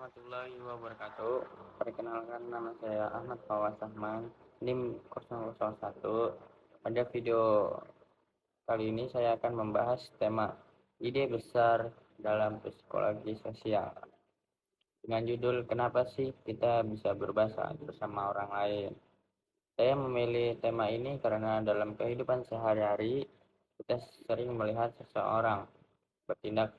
warahmatullahi wabarakatuh. Perkenalkan, nama saya Ahmad Fawaz Rahman, NIM 001. Pada video kali ini saya akan membahas tema ide besar dalam psikologi sosial dengan judul "Kenapa sih kita bisa berbahasa bersama orang lain?". Saya memilih tema ini karena dalam kehidupan sehari-hari kita sering melihat seseorang bertindak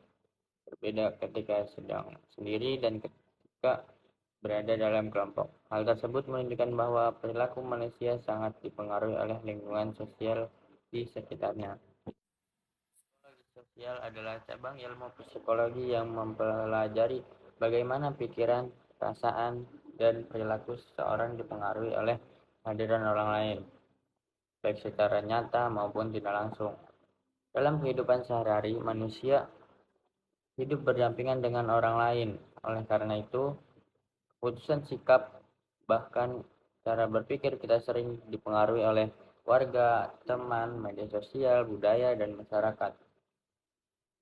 berbeda ketika sedang sendiri dan ketika berada dalam kelompok. Hal tersebut menunjukkan bahwa perilaku manusia sangat dipengaruhi oleh lingkungan sosial di sekitarnya. Psikologi sosial adalah cabang ilmu psikologi yang mempelajari bagaimana pikiran, perasaan, dan perilaku seseorang dipengaruhi oleh kehadiran orang lain, baik secara nyata maupun tidak langsung. Dalam kehidupan sehari-hari, manusia hidup berdampingan dengan orang lain. Oleh karena itu, keputusan sikap, bahkan cara berpikir kita sering dipengaruhi oleh warga, teman, media sosial, budaya, dan masyarakat.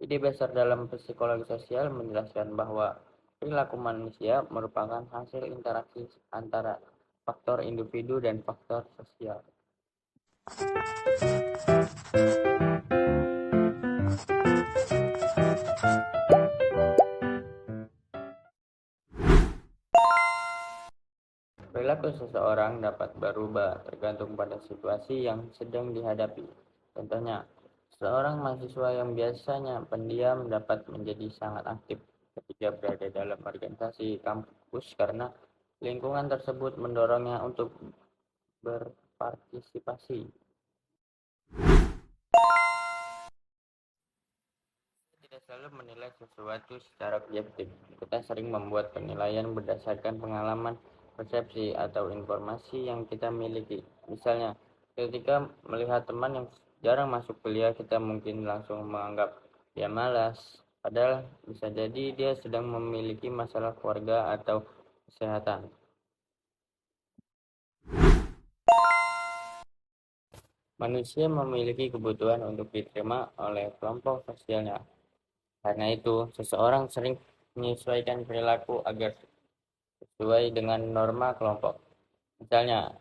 Ide besar dalam psikologi sosial menjelaskan bahwa perilaku manusia merupakan hasil interaksi antara faktor individu dan faktor sosial. Perilaku seseorang dapat berubah tergantung pada situasi yang sedang dihadapi. Contohnya, seorang mahasiswa yang biasanya pendiam dapat menjadi sangat aktif ketika berada dalam organisasi kampus karena lingkungan tersebut mendorongnya untuk berpartisipasi. Tidak selalu menilai sesuatu secara objektif. Kita sering membuat penilaian berdasarkan pengalaman, persepsi, atau informasi yang kita miliki. Misalnya, ketika melihat teman yang jarang masuk kuliah, kita mungkin langsung menganggap dia malas, padahal bisa jadi dia sedang memiliki masalah keluarga atau kesehatan. Manusia memiliki kebutuhan untuk diterima oleh kelompok sosialnya. Karena itu, seseorang sering menyesuaikan perilaku agar sesuai dengan norma kelompok. Misalnya,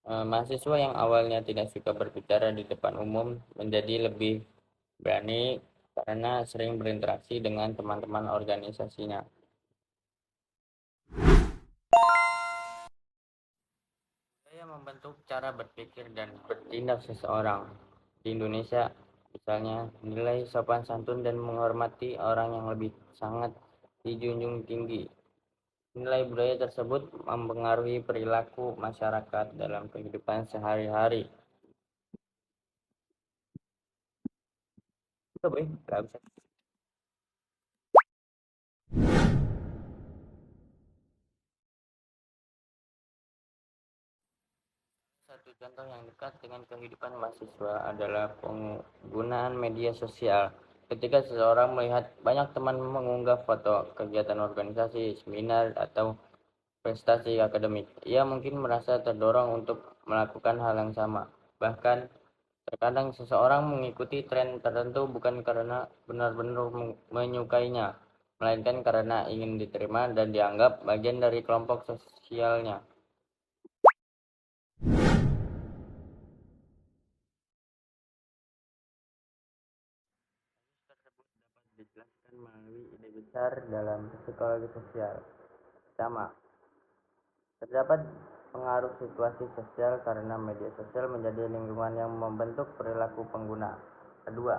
mahasiswa yang awalnya tidak suka berbicara di depan umum menjadi lebih berani karena sering berinteraksi dengan teman-teman organisasinya. Saya membentuk cara berpikir dan bertindak seseorang. Di Indonesia, misalnya, nilai sopan santun dan menghormati orang yang lebih sangat dijunjung tinggi. Nilai budaya tersebut mempengaruhi perilaku masyarakat dalam kehidupan sehari-hari. Coba ya, nggak bisa. Satu contoh yang dekat dengan kehidupan mahasiswa adalah penggunaan media sosial. Ketika seseorang melihat banyak teman mengunggah foto kegiatan organisasi, seminar, atau prestasi akademik, ia mungkin merasa terdorong untuk melakukan hal yang sama. Bahkan, terkadang seseorang mengikuti tren tertentu bukan karena benar-benar menyukainya, melainkan karena ingin diterima dan dianggap bagian dari kelompok sosialnya. Tersebut dapat dijelaskan melalui ide besar dalam psikologi sosial. Pertama, terdapat pengaruh situasi sosial karena media sosial menjadi lingkungan yang membentuk perilaku pengguna. Kedua,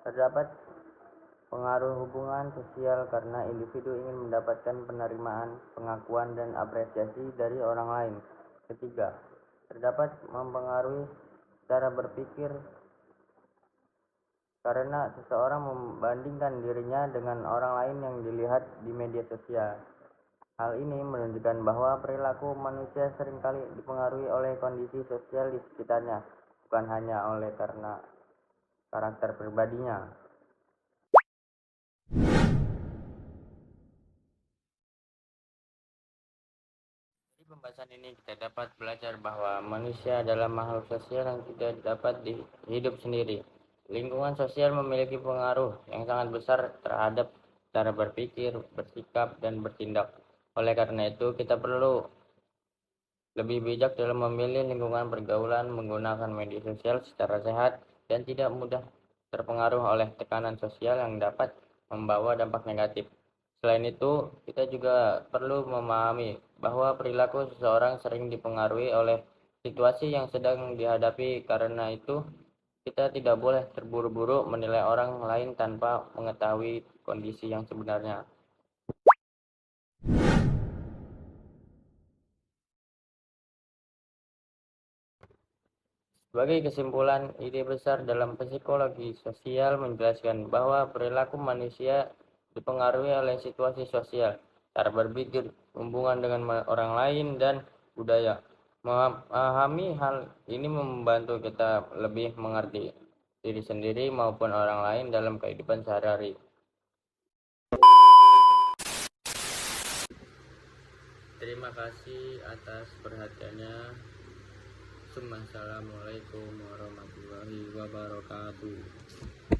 terdapat pengaruh hubungan sosial karena individu ingin mendapatkan penerimaan, pengakuan, dan apresiasi dari orang lain. Ketiga, terdapat mempengaruhi cara berpikir karena seseorang membandingkan dirinya dengan orang lain yang dilihat di media sosial. Hal ini menunjukkan bahwa perilaku manusia seringkali dipengaruhi oleh kondisi sosial di sekitarnya, bukan hanya oleh karena karakter pribadinya. Dari pembahasan ini kita dapat belajar bahwa manusia adalah makhluk sosial yang tidak dapat hidup sendiri. Lingkungan sosial memiliki pengaruh yang sangat besar terhadap cara berpikir, bersikap, dan bertindak. Oleh karena itu, kita perlu lebih bijak dalam memilih lingkungan pergaulan, menggunakan media sosial secara sehat, dan tidak mudah terpengaruh oleh tekanan sosial yang dapat membawa dampak negatif. Selain itu, kita juga perlu memahami bahwa perilaku seseorang sering dipengaruhi oleh situasi yang sedang dihadapi. Karena itu, kita tidak boleh terburu-buru menilai orang lain tanpa mengetahui kondisi yang sebenarnya. Sebagai kesimpulan, ide besar dalam psikologi sosial menjelaskan bahwa perilaku manusia dipengaruhi oleh situasi sosial, cara berpikir, hubungan dengan orang lain, dan budaya. Memahami hal ini membantu kita lebih mengerti diri sendiri maupun orang lain dalam kehidupan sehari-hari. Terima kasih atas perhatiannya. Assalamualaikum warahmatullahi wabarakatuh.